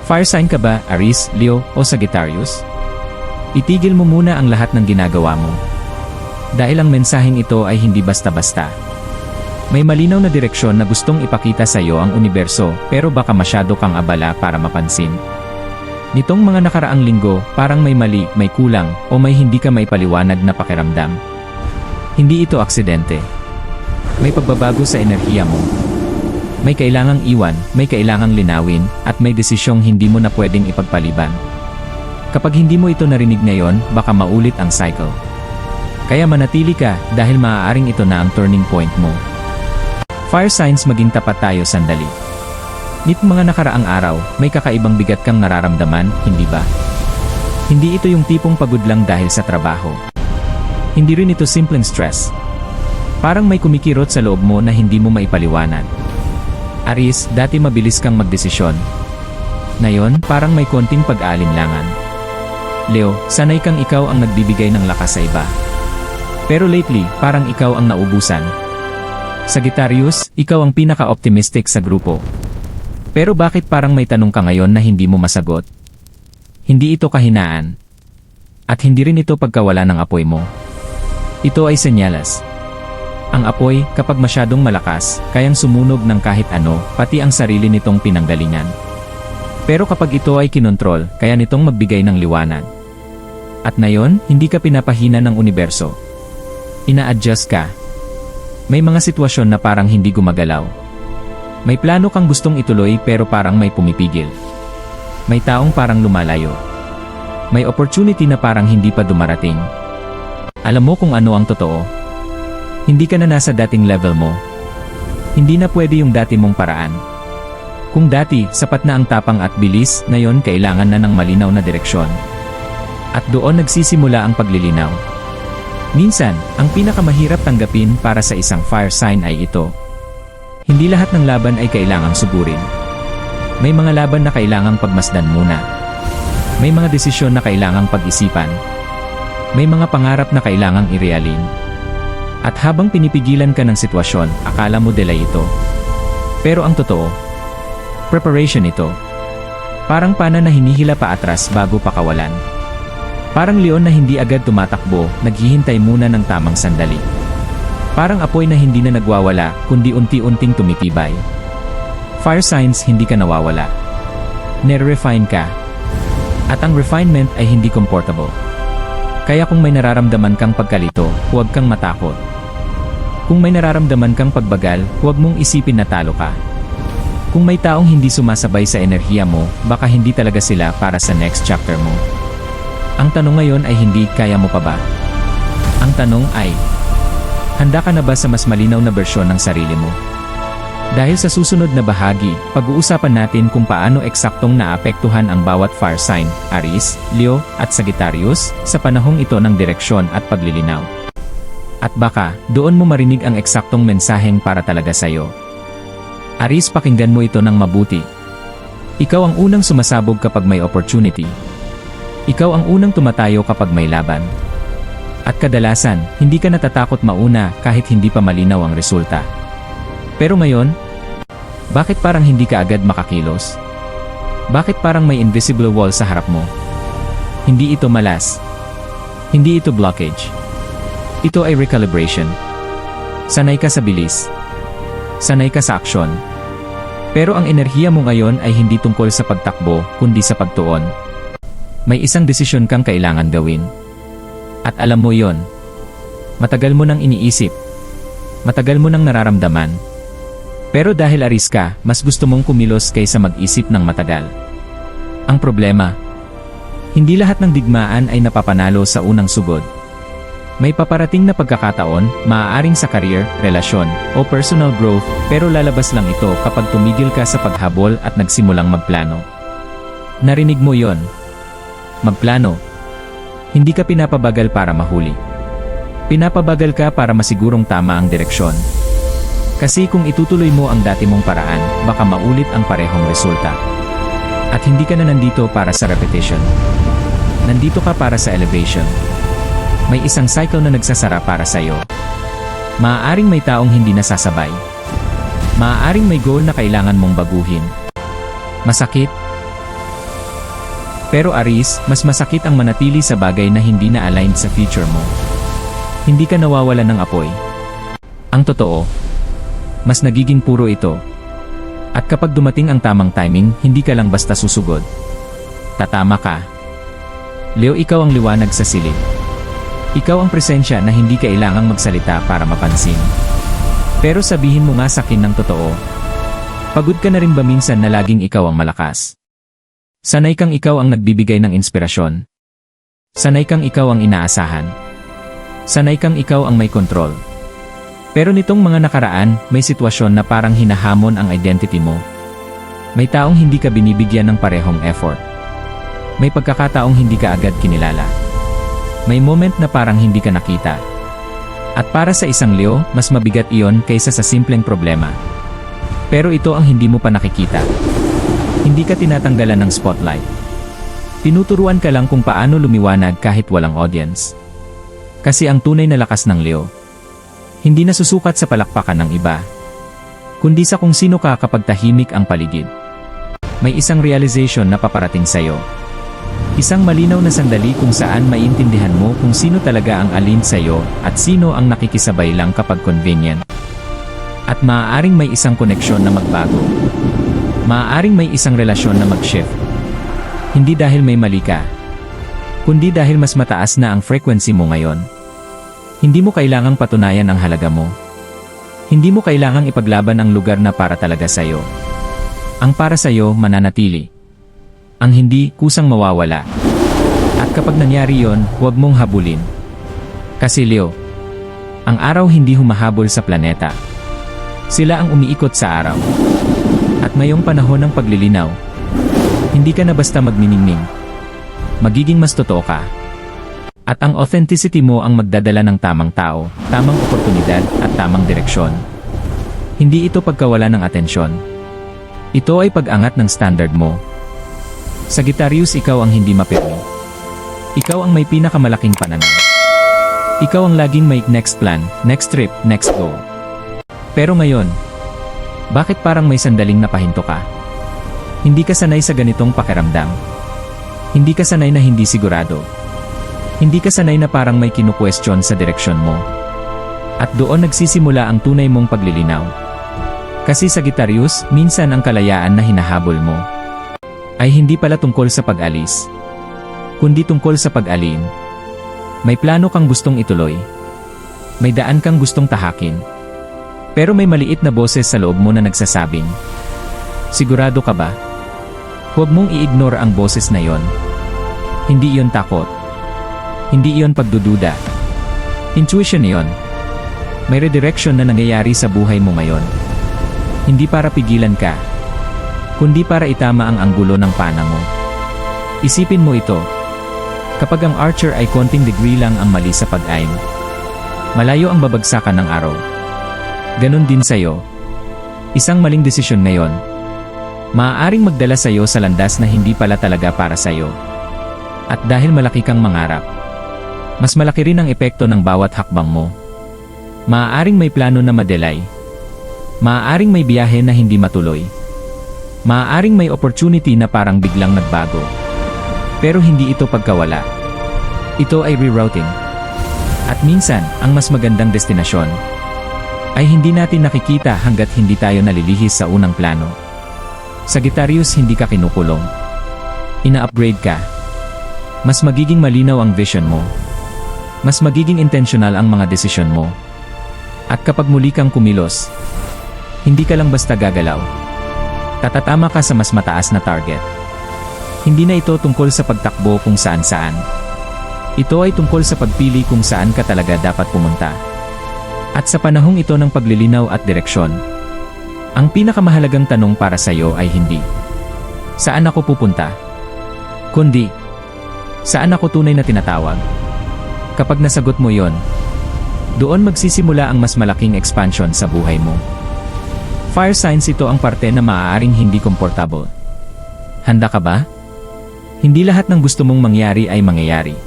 Fire sign ka ba, Aries, Leo, o Sagittarius? Itigil mo muna ang lahat ng ginagawa mo. Dahil ang mensaheng ito ay hindi basta-basta. May malinaw na direksyon na gustong ipakita sa iyo ang universo, pero baka masyado kang abala para mapansin. Nitong mga nakaraang linggo, parang may mali, may kulang, o may hindi ka maipaliwanag na pakiramdam. Hindi ito aksidente. May pagbabago sa enerhiya mo. May kailangang iwan, may kailangang linawin, at may desisyong hindi mo na pwedeng ipagpaliban. Kapag hindi mo ito narinig ngayon, baka maulit ang cycle. Kaya manatili ka, dahil maaaring ito na ang turning point mo. Fire signs, maging tapat tayo sandali. Nitong mga nakaraang araw, may kakaibang bigat kang nararamdaman, hindi ba? Hindi ito yung tipong pagod lang dahil sa trabaho. Hindi rin ito simpleng stress. Parang may kumikirot sa loob mo na hindi mo maipaliwanag. Aries, dati mabilis kang magdesisyon. Ngayon, parang may konting pag-aalinlangan. Leo, sanay kang ikaw ang nagbibigay ng lakas sa iba. Pero lately, parang ikaw ang naubusan. Sagittarius, ikaw ang pinaka-optimistic sa grupo. Pero bakit parang may tanong ka ngayon na hindi mo masagot? Hindi ito kahinaan. At hindi rin ito pagkawala ng apoy mo. Ito ay senyales. Ang apoy, kapag masyadong malakas, kayang sumunog ng kahit ano, pati ang sarili nitong pinanggalingan. Pero kapag ito ay kinontrol, kaya nitong magbigay ng liwanag. At ngayon, hindi ka pinapahina ng universo. Ina-adjust ka. May mga sitwasyon na parang hindi gumagalaw. May plano kang gustong ituloy pero parang may pumipigil. May taong parang lumalayo. May opportunity na parang hindi pa dumarating. Alam mo kung ano ang totoo. Hindi ka na nasa dating level mo. Hindi na pwede yung dati mong paraan. Kung dati, sapat na ang tapang at bilis, ngayon kailangan na ng malinaw na direksyon. At doon nagsisimula ang paglilinaw. Minsan, ang pinakamahirap tanggapin para sa isang fire sign ay ito. Hindi lahat ng laban ay kailangang sugurin. May mga laban na kailangang pagmasdan muna. May mga desisyon na kailangang pag-isipan. May mga pangarap na kailangang irealin. At habang pinipigilan ka ng sitwasyon, akala mo delay ito. Pero ang totoo, preparation ito. Parang pana na hinihila pa atras bago pakawalan. Parang leon na hindi agad tumatakbo, naghihintay muna ng tamang sandali. Parang apoy na hindi na nagwawala, kundi unti-unting tumitibay. Fire signs, hindi ka nawawala. Nire-refine ka. At ang refinement ay hindi comfortable. Kaya kung may nararamdaman kang pagkalito, huwag kang matakot. Kung may nararamdaman kang pagbagal, huwag mong isipin na talo ka. Kung may taong hindi sumasabay sa enerhiya mo, baka hindi talaga sila para sa next chapter mo. Ang tanong ngayon ay hindi, kaya mo pa ba? Ang tanong ay, handa ka na ba sa mas malinaw na bersyon ng sarili mo? Dahil sa susunod na bahagi, pag-uusapan natin kung paano eksaktong naapektuhan ang bawat fire sign, Aries, Leo, at Sagittarius, sa panahong ito ng direksyon at paglilinaw. At baka, doon mo marinig ang eksaktong mensaheng para talaga sa'yo. Aries, pakinggan mo ito ng mabuti. Ikaw ang unang sumasabog kapag may opportunity. Ikaw ang unang tumatayo kapag may laban. At kadalasan, hindi ka natatakot mauna kahit hindi pa malinaw ang resulta. Pero ngayon, bakit parang hindi ka agad makakilos? Bakit parang may invisible wall sa harap mo? Hindi ito malas. Hindi ito blockage. Ito ay recalibration. Sanay ka sa bilis. Sanay ka sa aksyon. Pero ang enerhiya mo ngayon ay hindi tungkol sa pagtakbo, kundi sa pagtuon. May isang desisyon kang kailangan gawin. At alam mo yon. Matagal mo nang iniisip. Matagal mo nang nararamdaman. Pero dahil Aries ka, mas gusto mong kumilos kaysa mag-isip ng matagal. Ang problema, hindi lahat ng digmaan ay napapanalo sa unang sugod. May paparating na pagkakataon, maaaring sa career, relasyon, o personal growth, pero lalabas lang ito kapag tumigil ka sa paghabol at nagsimulang magplano. Narinig mo yon? Magplano. Hindi ka pinapabagal para mahuli. Pinapabagal ka para masigurong tama ang direksyon. Kasi kung itutuloy mo ang dati mong paraan, baka maulit ang parehong resulta. At hindi ka na nandito para sa repetition. Nandito ka para sa elevation. May isang cycle na nagsasara para sa iyo. Maaaring may taong hindi nasasabay. Maaaring may goal na kailangan mong baguhin. Masakit. Pero Aries, mas masakit ang manatili sa bagay na hindi na aligned sa future mo. Hindi ka nawawalan ng apoy. Ang totoo, mas nagiging puro ito. At kapag dumating ang tamang timing, hindi ka lang basta susugod. Tatama ka. Leo, ikaw ang liwanag sa silid. Ikaw ang presensya na hindi kailangang magsalita para mapansin. Pero sabihin mo nga sa akin ng totoo. Pagod ka na rin ba minsan na laging ikaw ang malakas? Sanay kang ikaw ang nagbibigay ng inspirasyon. Sanay kang ikaw ang inaasahan. Sanay kang ikaw ang may kontrol. Pero nitong mga nakaraan, may sitwasyon na parang hinahamon ang identity mo. May taong hindi ka binibigyan ng parehong effort. May pagkakataong hindi ka agad kinilala. May moment na parang hindi ka nakita. At para sa isang Leo, mas mabigat iyon kaysa sa simpleng problema. Pero ito ang hindi mo pa nakikita. Hindi ka tinatanggalan ng spotlight. Tinuturuan ka lang kung paano lumiwanag kahit walang audience. Kasi ang tunay na lakas ng Leo, hindi nasusukat sa palakpakan ng iba, kundi sa kung sino ka kapag tahimik ang paligid. May isang realization na paparating sa'yo. Isang malinaw na sandali kung saan maintindihan mo kung sino talaga ang alin sa'yo at sino ang nakikisabay lang kapag convenient. At maaaring may isang koneksyon na magbago. Maaaring may isang relasyon na mag-shift. Hindi dahil may mali ka, kundi dahil mas mataas na ang frequency mo ngayon. Hindi mo kailangang patunayan ang halaga mo. Hindi mo kailangang ipaglaban ang lugar na para talaga sa'yo. Ang para sa'yo mananatili. Ang hindi kusang mawawala. At kapag nangyari yon, huwag mong habulin. Kasi Leo, ang araw hindi humahabol sa planeta. Sila ang umiikot sa araw. At ngayong panahon ng paglilinaw, hindi ka na basta magniningning. Magiging mas totoo ka. At ang authenticity mo ang magdadala ng tamang tao, tamang oportunidad at tamang direksyon. Hindi ito pagkawala ng atensyon. Ito ay pag-angat ng standard mo. Sagittarius, ikaw ang hindi mapirmi. Ikaw ang may pinakamalaking pananaw. Ikaw ang laging may next plan, next trip, next goal. Pero ngayon, bakit parang may sandaling napahinto ka? Hindi ka sanay sa ganitong pakiramdam. Hindi ka sanay na hindi sigurado. Hindi ka sanay na parang may kinu-question sa direksyon mo. At doon nagsisimula ang tunay mong paglilinaw. Kasi Sagittarius, minsan ang kalayaan na hinahabol mo ay hindi pala tungkol sa pag-alis, kundi tungkol sa pag-alin. May plano kang gustong ituloy. May daan kang gustong tahakin. Pero may maliit na boses sa loob mo na nagsasabing, sigurado ka ba? Huwag mong i-ignore ang boses na yon. Hindi iyon takot. Hindi iyon pagdududa. Intuition iyon. May redirection na nangyayari sa buhay mo ngayon. Hindi para pigilan ka, kundi para itama ang anggulo ng pana mo. Isipin mo ito. Kapag ang archer ay konting degree lang ang mali sa pag-aim, malayo ang babagsakan ng araw. Ganon din sa'yo. Isang maling desisyon ngayon, maaaring magdala sa'yo sa landas na hindi pala talaga para sa'yo. At dahil malaki kang mangarap, mas malaki rin ang epekto ng bawat hakbang mo. Maaaring may plano na madelay. Maaaring may biyahe na hindi matuloy. Maaaring may opportunity na parang biglang nagbago. Pero hindi ito pagkawala. Ito ay rerouting. At minsan, ang mas magandang destinasyon ay hindi natin nakikita hanggat hindi tayo nalilihis sa unang plano. Sagittarius, hindi ka kinukulong. Ina-upgrade ka. Mas magiging malinaw ang vision mo. Mas magiging intentional ang mga desisyon mo. At kapag muli kang kumilos, hindi ka lang basta gagalaw. Tatatama ka sa mas mataas na target. Hindi na ito tungkol sa pagtakbo kung saan-saan. Ito ay tungkol sa pagpili kung saan ka talaga dapat pumunta. At sa panahong ito ng paglilinaw at direksyon, ang pinakamahalagang tanong para sa iyo ay hindi, saan ako pupunta? Kundi, saan ako tunay na tinatawag? Kapag nasagot mo yon, doon magsisimula ang mas malaking expansion sa buhay mo. Fire signs, ito ang parte na maaaring hindi komportable. Handa ka ba? Hindi lahat ng gusto mong mangyari ay mangyayari.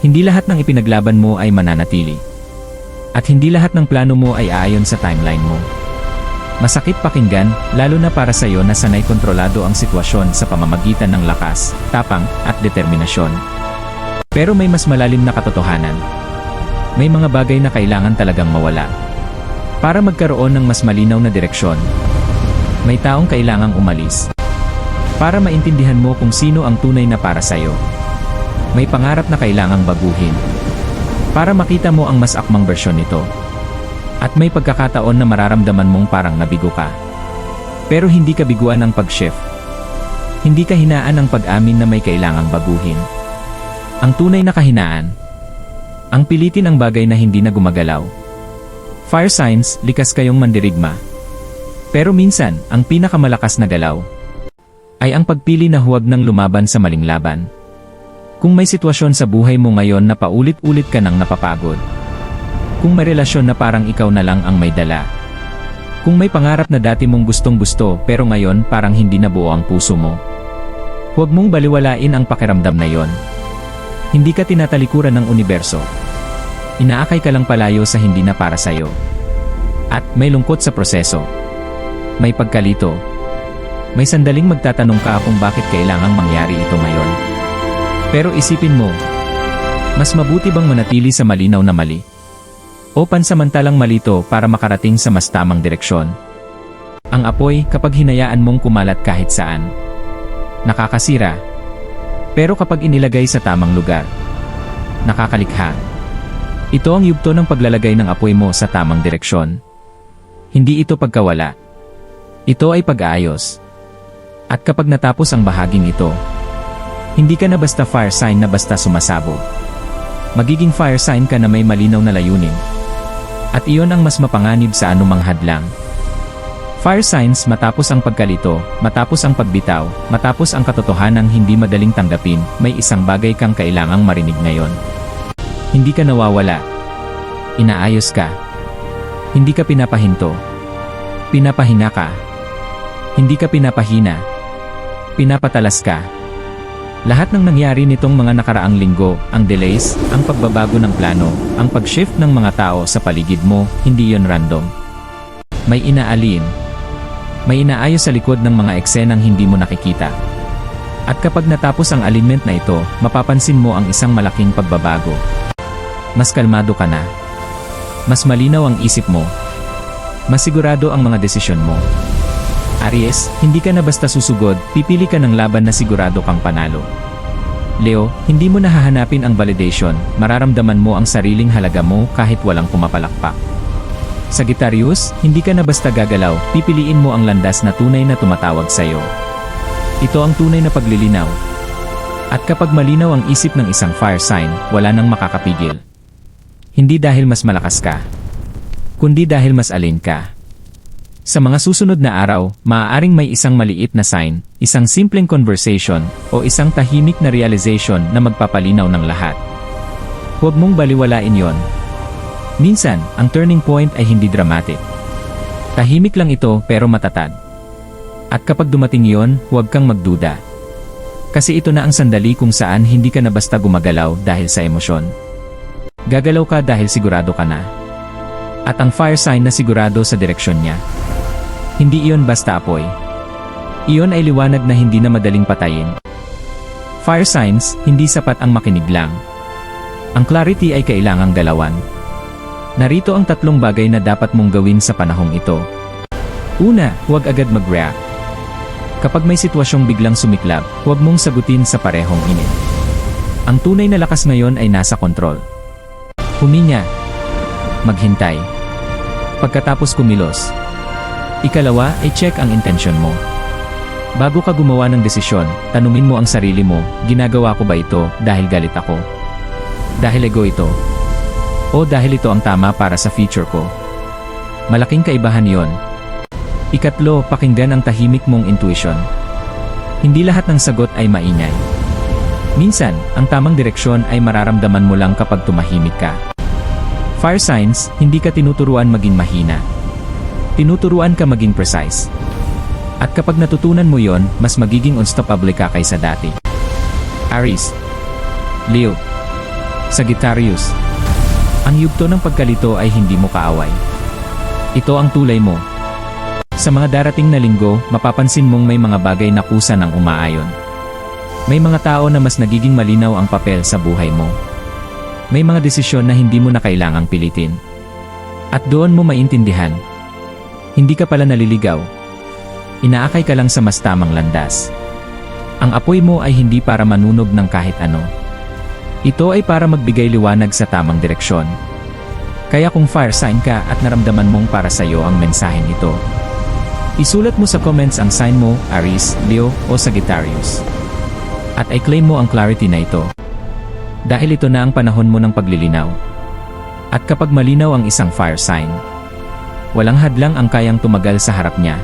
Hindi lahat ng ipinaglaban mo ay mananatili. At hindi lahat ng plano mo ay aayon sa timeline mo. Masakit pakinggan, lalo na para sa iyo na sanay kontrolado ang sitwasyon sa pamamagitan ng lakas, tapang, at determinasyon. Pero may mas malalim na katotohanan. May mga bagay na kailangan talagang mawala. Para magkaroon ng mas malinaw na direksyon, may taong kailangang umalis. Para maintindihan mo kung sino ang tunay na para sa iyo. May pangarap na kailangang baguhin. Para makita mo ang mas akmang bersyon nito. At may pagkakataon na mararamdaman mong parang nabigo ka. Pero hindi ka biguan ng pag-shift. Hindi ka hinaan ng pag-amin na may kailangang baguhin. Ang tunay na kahinaan. Ang pilitin ang bagay na hindi na gumagalaw. Fire signs, likas kayong mandirigma. Pero minsan, ang pinakamalakas na galaw ay ang pagpili na huwag nang lumaban sa maling laban. Kung may sitwasyon sa buhay mo ngayon na paulit-ulit ka nang napapagod. Kung may relasyon na parang ikaw na lang ang may dala. Kung may pangarap na dati mong gustong-gusto pero ngayon parang hindi na buo ang puso mo. Huwag mong baliwalain ang pakiramdam na yon. Hindi ka tinatalikuran ng universo. Inaakay ka lang palayo sa hindi na para sa'yo. At may lungkot sa proseso. May pagkalito. May sandaling magtatanong ka kung bakit kailangang mangyari ito ngayon. Pero isipin mo, mas mabuti bang manatili sa malinaw na mali? O pansamantalang malito para makarating sa mas tamang direksyon? Ang apoy, kapag hinayaan mong kumalat kahit saan, nakakasira. Pero kapag inilagay sa tamang lugar, nakakalikha. Ito ang yugto ng paglalagay ng apoy mo sa tamang direksyon. Hindi ito pagkawala. Ito ay pag-aayos. At kapag natapos ang bahaging ito, hindi ka na basta fire sign na basta sumasabog. Magiging fire sign ka na may malinaw na layunin. At iyon ang mas mapanganib sa anumang hadlang. Fire signs matapos ang pagkalito, matapos ang pagbitaw, matapos ang katotohanang hindi madaling tanggapin, may isang bagay kang kailangang marinig ngayon. Hindi ka nawawala. Inaayos ka. Hindi ka pinapahinto. Pinapahinga ka. Hindi ka pinapahina. Pinapatalas ka. Lahat ng nangyari nitong mga nakaraang linggo, ang delays, ang pagbabago ng plano, ang pag-shift ng mga tao sa paligid mo, hindi yon random. May inaalin. May inaayos sa likod ng mga eksenang hindi mo nakikita. At kapag natapos ang alignment na ito, mapapansin mo ang isang malaking pagbabago. Mas kalmado ka na. Mas malinaw ang isip mo. Mas sigurado ang mga desisyon mo. Aries, hindi ka na basta susugod, pipili ka ng laban na sigurado kang panalo. Leo, hindi mo nahahanapin ang validation, mararamdaman mo ang sariling halaga mo kahit walang pumapalakpak. Sagittarius, hindi ka na basta gagalaw, pipiliin mo ang landas na tunay na tumatawag sa'yo. Ito ang tunay na paglilinaw. At kapag malinaw ang isip ng isang fire sign, wala nang makakapigil. Hindi dahil mas malakas ka, kundi dahil mas alin ka. Sa mga susunod na araw, maaaring may isang maliit na sign, isang simpleng conversation, o isang tahimik na realization na magpapalinaw ng lahat. Huwag mong baliwalain yon. Minsan, ang turning point ay hindi dramatic. Tahimik lang ito pero matatag. At kapag dumating yon, huwag kang magduda. Kasi ito na ang sandali kung saan hindi ka na basta gumagalaw dahil sa emosyon. Gagalaw ka dahil sigurado ka na. At ang fire sign na sigurado sa direksyon niya. Hindi iyon basta apoy. Iyon ay liwanag na hindi na madaling patayin. Fire signs, hindi sapat ang makinig lang. Ang clarity ay kailangang galawan. Narito ang 3 bagay na dapat mong gawin sa panahong ito. Una, huwag agad mag-react. Kapag may sitwasyong biglang sumiklab, huwag mong sagutin sa parehong init. Ang tunay na lakas ngayon ay nasa kontrol. Huminga. Maghintay. Pagkatapos kumilos. Ikalawa ay check ang intention mo. Bago ka gumawa ng desisyon, tanungin mo ang sarili mo, ginagawa ko ba ito dahil galit ako? Dahil ego ito? O dahil ito ang tama para sa future ko? Malaking kaibahan yon. Ikatlo, pakinggan ang tahimik mong intuition. Hindi lahat ng sagot ay maingay. Minsan, ang tamang direksyon ay mararamdaman mo lang kapag tumahimik ka. Fire signs, hindi ka tinuturuan maging mahina. Tinuturuan ka maging precise. At kapag natutunan mo yon, mas magiging unstoppable ka kaysa dati. Aries, Leo, Sagittarius. Ang yugto ng pagkalito ay hindi mo kaaway. Ito ang tulay mo. Sa mga darating na linggo, mapapansin mong may mga bagay na kusa ng umaayon. May mga tao na mas nagiging malinaw ang papel sa buhay mo. May mga desisyon na hindi mo na kailangang pilitin. At doon mo maintindihan. Hindi ka pala naliligaw. Inaakay ka lang sa mas tamang landas. Ang apoy mo ay hindi para manunog ng kahit ano. Ito ay para magbigay liwanag sa tamang direksyon. Kaya kung fire sign ka at naramdaman mong para sa iyo ang mensaheng ito, isulat mo sa comments ang sign mo, Aries, Leo o Sagittarius. At i-claim mo ang clarity na ito. Dahil ito na ang panahon mo ng paglilinaw. At kapag malinaw ang isang fire sign, walang hadlang ang kayang tumagal sa harap niya.